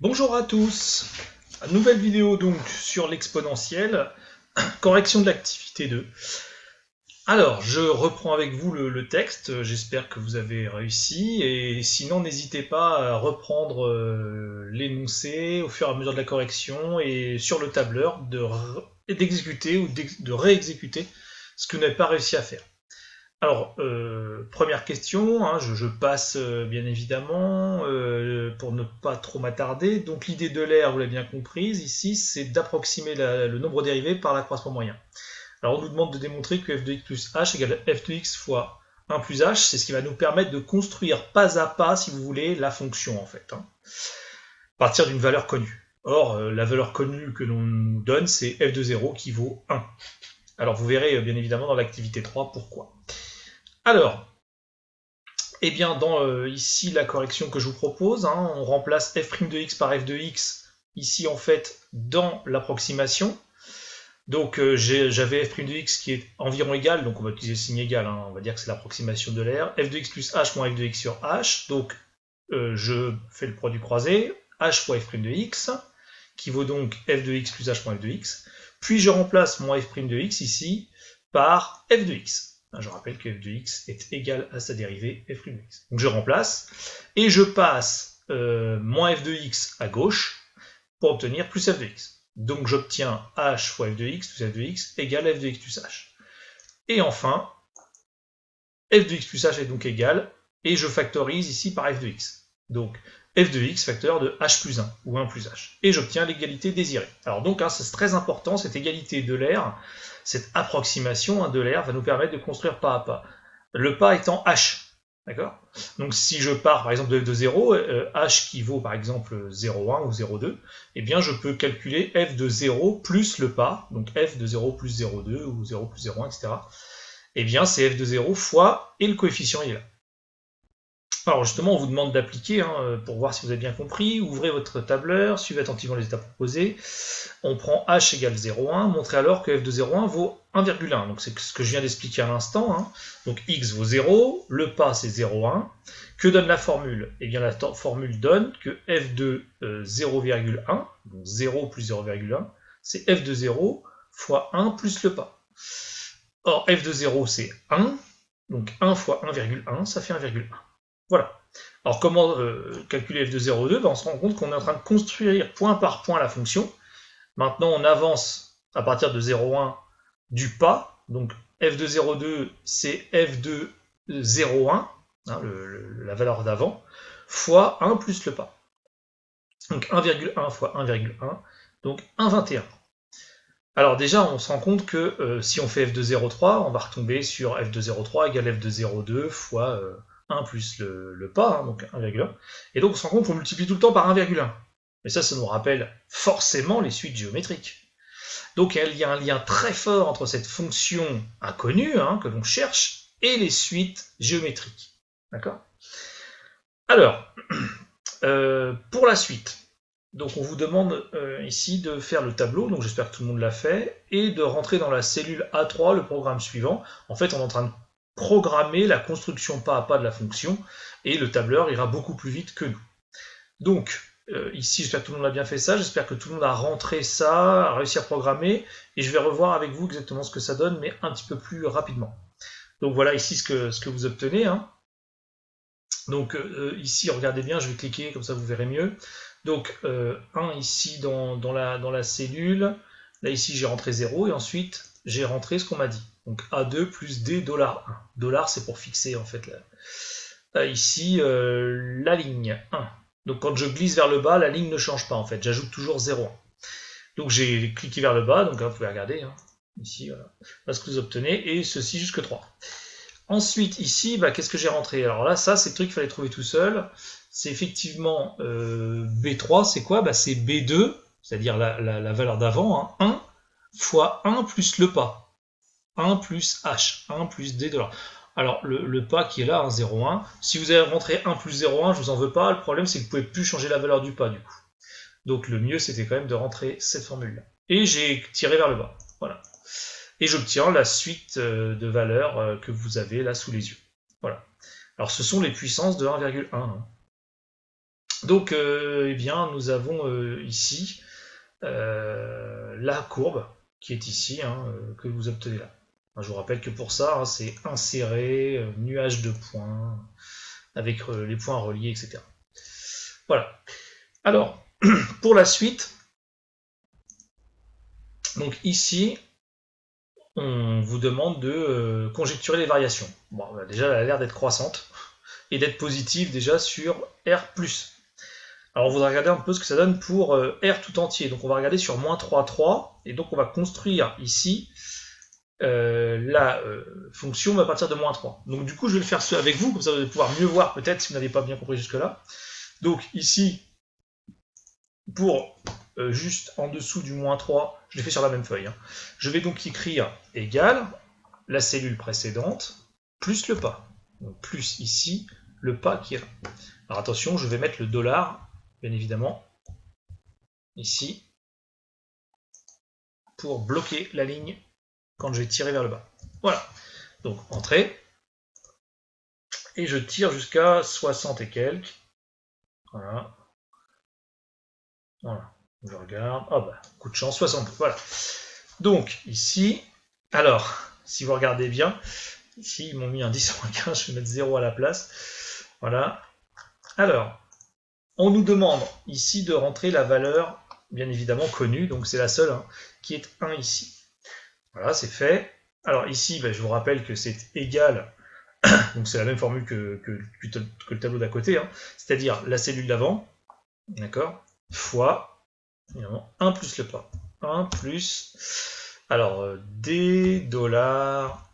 Bonjour à tous, nouvelle vidéo donc sur l'exponentielle, correction de l'activité 2. Alors, je reprends avec vous le texte, j'espère que vous avez réussi, et sinon n'hésitez pas à reprendre l'énoncé au fur et à mesure de la correction, et sur le tableur d'exécuter ou de réexécuter ce que vous n'avez pas réussi à faire. Alors, première question, hein, je passe bien évidemment pour ne pas trop m'attarder. Donc l'idée de l'air, vous l'avez bien comprise, ici, c'est d'approximer le nombre dérivé par l'accroissement moyen. Alors on nous demande de démontrer que f de x plus h égale f de x fois 1 plus h, c'est ce qui va nous permettre de construire pas à pas, si vous voulez, la fonction en fait, hein, à partir d'une valeur connue. Or, la valeur connue que l'on nous donne, c'est f de 0 qui vaut 1. Alors vous verrez bien évidemment dans l'activité 3 pourquoi. Alors, eh bien, dans ici la correction que je vous propose, hein, on remplace f' de x par f de x, ici en fait dans l'approximation. Donc j'avais f' de x qui est environ égal, donc on va utiliser le signe égal, hein, on va dire que c'est l'approximation de l'air, f de x plus h moins f de x sur h, donc je fais le produit croisé, h fois f' de x, qui vaut donc f de x plus h moins f de x, puis je remplace mon f' de x ici par f de x. Je rappelle que f de x est égal à sa dérivée f' de x. Donc je remplace, et je passe moins f de x à gauche pour obtenir plus f de x. Donc j'obtiens h fois f de x plus f de x égale f de x plus h. Et enfin, f de x plus h est donc égal, et je factorise ici par f de x. Donc f de x facteur de h plus 1, ou 1 plus h. Et j'obtiens l'égalité désirée. Alors donc, hein, c'est très important, cette égalité de l'air, cette approximation de l'air va nous permettre de construire pas à pas. Le pas étant h. D'accord ? Donc si je pars par exemple de f de 0, h qui vaut par exemple 0,1 ou 0,2, eh bien je peux calculer f de 0 plus le pas, donc f de 0 plus 0,2 ou 0 plus 0,1, etc. Eh bien c'est f de 0 fois, et le coefficient est là. Alors justement, on vous demande d'appliquer, hein, pour voir si vous avez bien compris. Ouvrez votre tableur, suivez attentivement les étapes proposées. On prend h égale 0,1, montrez alors que f de 0,1 vaut 1,1. Donc c'est ce que je viens d'expliquer à l'instant, hein. Donc x vaut 0, le pas c'est 0,1. Que donne la formule? Eh bien la formule donne que f de 0,1, donc 0 plus 0,1, c'est f de 0 fois 1 plus le pas. Or f de 0 c'est 1, donc 1 fois 1,1, ça fait 1,1. Voilà. Alors comment calculer f de 0,2? On se rend compte qu'on est en train de construire point par point la fonction. Maintenant on avance à partir de 0,1 du pas. Donc f de 0,2 c'est f de 0,1, hein, la valeur d'avant, fois 1 plus le pas. Donc 1,1 fois 1,1, donc 1,21. Alors déjà, on se rend compte que si on fait f de 0,3, on va retomber sur f de 0,3 égale f de 0,2 fois 1 plus le pas, hein, donc 1,1. Et donc on se rend compte qu'on multiplie tout le temps par 1,1. Mais ça nous rappelle forcément les suites géométriques. Donc il y a un lien très fort entre cette fonction inconnue, hein, que l'on cherche, et les suites géométriques. D'accord ? Alors, pour la suite, donc on vous demande ici de faire le tableau, donc j'espère que tout le monde l'a fait, et de rentrer dans la cellule A3 le programme suivant. En fait, on est en train de programmer la construction pas à pas de la fonction, et le tableur ira beaucoup plus vite que nous. Donc, ici, j'espère que tout le monde a bien fait ça, j'espère que tout le monde a rentré ça, a réussi à programmer, et je vais revoir avec vous exactement ce que ça donne, mais un petit peu plus rapidement. Donc voilà ici ce que vous obtenez, hein. Donc ici, regardez bien, je vais cliquer, comme ça vous verrez mieux. Donc 1 ici dans la cellule, là ici j'ai rentré 0, et ensuite j'ai rentré ce qu'on m'a dit. Donc A2 plus D $1. Dollar c'est pour fixer en fait ici la ligne 1. Donc quand je glisse vers le bas, la ligne ne change pas en fait, j'ajoute toujours 0,1. Donc j'ai cliqué vers le bas, donc là, vous pouvez regarder, hein, ici, voilà ce que vous obtenez, et ceci jusque 3. Ensuite, ici, qu'est-ce que j'ai rentré? Alors là, ça, c'est le truc qu'il fallait trouver tout seul. C'est effectivement B3, c'est quoi? C'est B2, c'est-à-dire la valeur d'avant, hein, 1 fois 1 plus le pas. 1 plus H, 1 plus D $. Alors, le pas qui est là, hein, 0,1. Si vous avez rentré 1 plus 0,1, je vous en veux pas. Le problème, c'est que vous pouvez plus changer la valeur du pas, du coup. Donc, le mieux, c'était quand même de rentrer cette formule-là. Et j'ai tiré vers le bas. Voilà. Et j'obtiens la suite de valeurs que vous avez là sous les yeux. Voilà. Alors ce sont les puissances de 1,1. Hein. Donc, eh bien, nous avons ici la courbe qui est ici, hein, que vous obtenez là. Je vous rappelle que pour ça, hein, c'est insérer, nuage de points, avec les points reliés, etc. Voilà. Alors, pour la suite, donc ici, on vous demande de conjecturer les variations. Bon, déjà, elle a l'air d'être croissante et d'être positive déjà sur R+. Alors, on voudra regarder un peu ce que ça donne pour R tout entier. Donc, on va regarder sur moins 3, 3, et donc on va construire ici la fonction à partir de moins 3. Donc, du coup, je vais le faire avec vous, comme ça vous allez pouvoir mieux voir peut-être si vous n'avez pas bien compris jusque-là. Donc, ici, pour juste en dessous du moins 3, je l'ai fait sur la même feuille, hein. Je vais donc écrire égal la cellule précédente plus le pas. Donc plus ici le pas qui est là. Alors attention, je vais mettre le dollar, bien évidemment, ici, pour bloquer la ligne quand je vais tirer vers le bas. Voilà. Donc entrée. Et je tire jusqu'à 60 et quelques. Voilà. Voilà. Je regarde. Ah bah, coup de chance, 60. Voilà. Donc ici, alors, si vous regardez bien, ici ils m'ont mis un 10 ou un 15, je vais mettre 0 à la place. Voilà. Alors, on nous demande ici de rentrer la valeur, bien évidemment connue, donc c'est la seule, hein, qui est 1 ici. Voilà, c'est fait. Alors ici, ben, je vous rappelle que c'est égal, donc c'est la même formule que le tableau d'à côté, hein, c'est-à-dire la cellule d'avant, d'accord, fois, évidemment, 1 plus le pas. 1 plus, alors, D dollars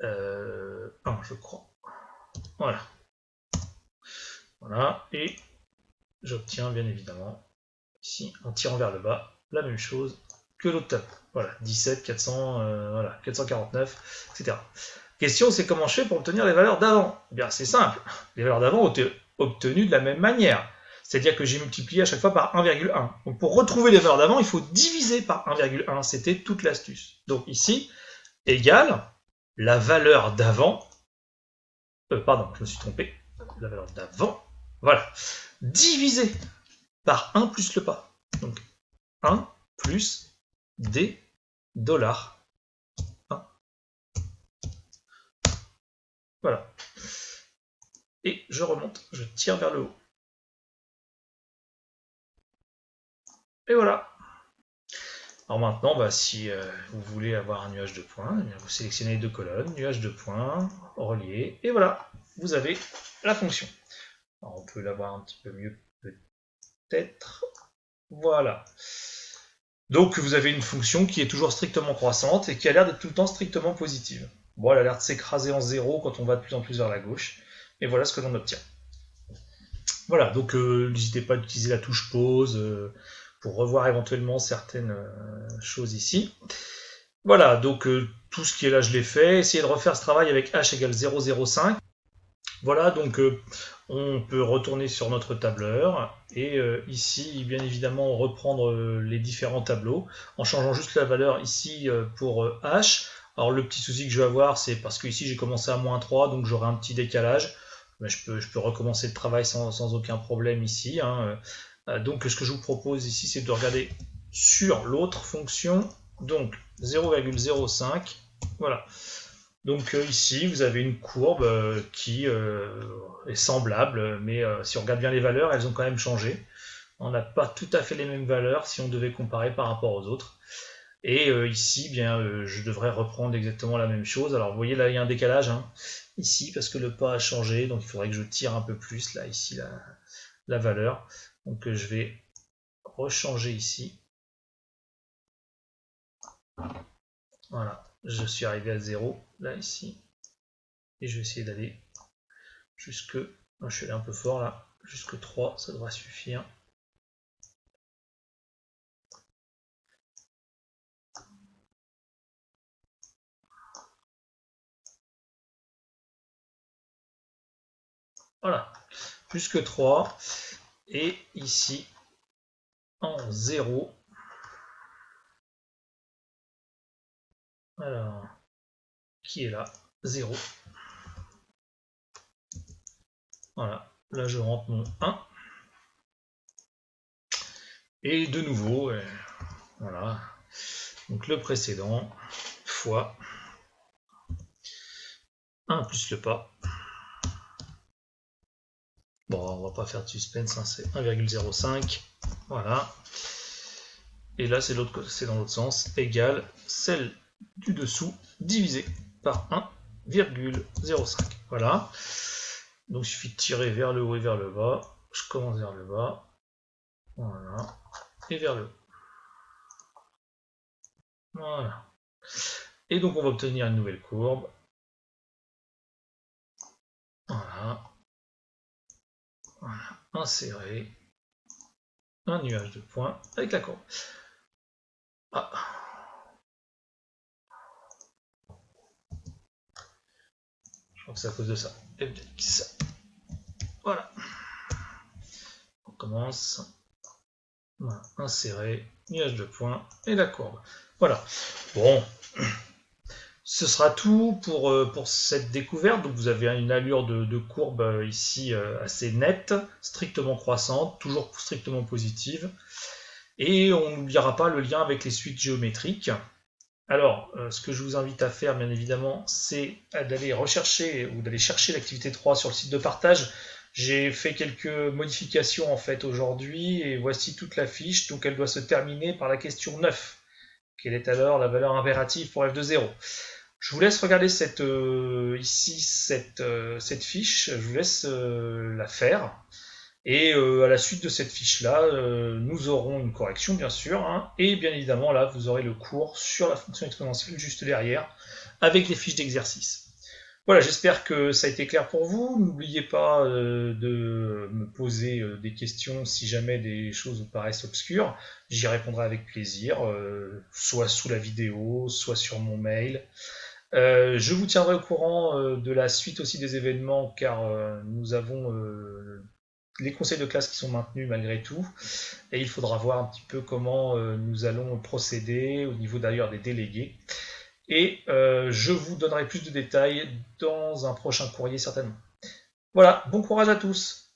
1, je crois. Voilà. Voilà, et j'obtiens bien évidemment, ici, en tirant vers le bas, la même chose que l'autre tableau. Voilà, 17, 400, voilà, 449, etc. Question, c'est comment je fais pour obtenir les valeurs d'avant? Eh bien, c'est simple. Les valeurs d'avant ont été obtenues de la même manière. C'est-à-dire que j'ai multiplié à chaque fois par 1,1. Donc pour retrouver les valeurs d'avant, il faut diviser par 1,1. C'était toute l'astuce. Donc ici, égale la valeur d'avant. Pardon, je me suis trompé. La valeur d'avant. Voilà. Divisé par 1 plus le pas. Donc 1 plus des dollars 1. Voilà. Et je remonte, je tire vers le haut. Et voilà. Alors maintenant, bah, si vous voulez avoir un nuage de points, vous sélectionnez les deux colonnes, nuage de points, relié, et voilà, vous avez la fonction. Alors on peut l'avoir un petit peu mieux peut-être. Voilà. Donc vous avez une fonction qui est toujours strictement croissante et qui a l'air d'être tout le temps strictement positive. Bon, elle a l'air de s'écraser en zéro quand on va de plus en plus vers la gauche. Et voilà ce que l'on obtient. Voilà, donc n'hésitez pas à utiliser la touche pause pour revoir éventuellement certaines choses ici. Voilà, donc tout ce qui est là, je l'ai fait. Essayez de refaire ce travail avec h égale 0,05. Voilà, donc on peut retourner sur notre tableur et ici, bien évidemment, reprendre les différents tableaux en changeant juste la valeur ici pour h. Alors le petit souci que je vais avoir, c'est parce que ici j'ai commencé à moins 3, donc j'aurai un petit décalage. Mais je peux recommencer le travail sans aucun problème ici, hein. Donc ce que je vous propose ici, c'est de regarder sur l'autre fonction, donc 0,05. Voilà. Donc ici, vous avez une courbe qui est semblable, mais si on regarde bien les valeurs, elles ont quand même changé. On n'a pas tout à fait les mêmes valeurs si on devait comparer par rapport aux autres. Et ici, bien, je devrais reprendre exactement la même chose. Alors vous voyez là, il y a un décalage, hein, ici, parce que le pas a changé, donc il faudrait que je tire un peu plus, là, ici, la valeur. Donc je vais rechanger ici. Voilà, je suis arrivé à 0, là, ici. Et je vais essayer d'aller jusque... Je suis allé un peu fort, là. Jusque 3, ça devrait suffire. Voilà, jusque 3. Et ici, en 0. Alors, qui est là? 0. Voilà, là je rentre mon 1. Et de nouveau, voilà. Donc le précédent fois 1 plus le pas. Bon, on va pas faire de suspense, hein, c'est 1,05. Voilà. Et là, c'est dans l'autre sens, égale celle du dessous divisé par 1,05. Voilà. Donc il suffit de tirer vers le haut et vers le bas. Je commence vers le bas. Voilà. Et vers le haut. Voilà. Et donc on va obtenir une nouvelle courbe. Voilà. Voilà. Insérer un nuage de points avec la courbe. Ah. Je crois que c'est à cause de ça. FDX. Voilà. On commence. Voilà. Insérer, nuage de points et la courbe. Voilà. Bon. Ce sera tout pour cette découverte. Donc vous avez une allure de courbe ici assez nette, strictement croissante, toujours strictement positive. Et on n'oubliera pas le lien avec les suites géométriques. Alors, ce que je vous invite à faire, bien évidemment, c'est d'aller rechercher ou d'aller chercher l'activité 3 sur le site de partage. J'ai fait quelques modifications en fait aujourd'hui et voici toute la fiche. Donc elle doit se terminer par la question 9. Quelle est alors la valeur impérative pour f de 0 ? Je vous laisse regarder cette fiche, je vous laisse la faire. Et à la suite de cette fiche-là, nous aurons une correction, bien sûr. Hein, et bien évidemment, là, vous aurez le cours sur la fonction exponentielle juste derrière, avec les fiches d'exercice. Voilà, j'espère que ça a été clair pour vous. N'oubliez pas de me poser des questions si jamais des choses vous paraissent obscures. J'y répondrai avec plaisir, soit sous la vidéo, soit sur mon mail. Je vous tiendrai au courant de la suite aussi des événements car nous avons les conseils de classe qui sont maintenus malgré tout et il faudra voir un petit peu comment nous allons procéder au niveau d'ailleurs des délégués et je vous donnerai plus de détails dans un prochain courrier certainement. Voilà, bon courage à tous!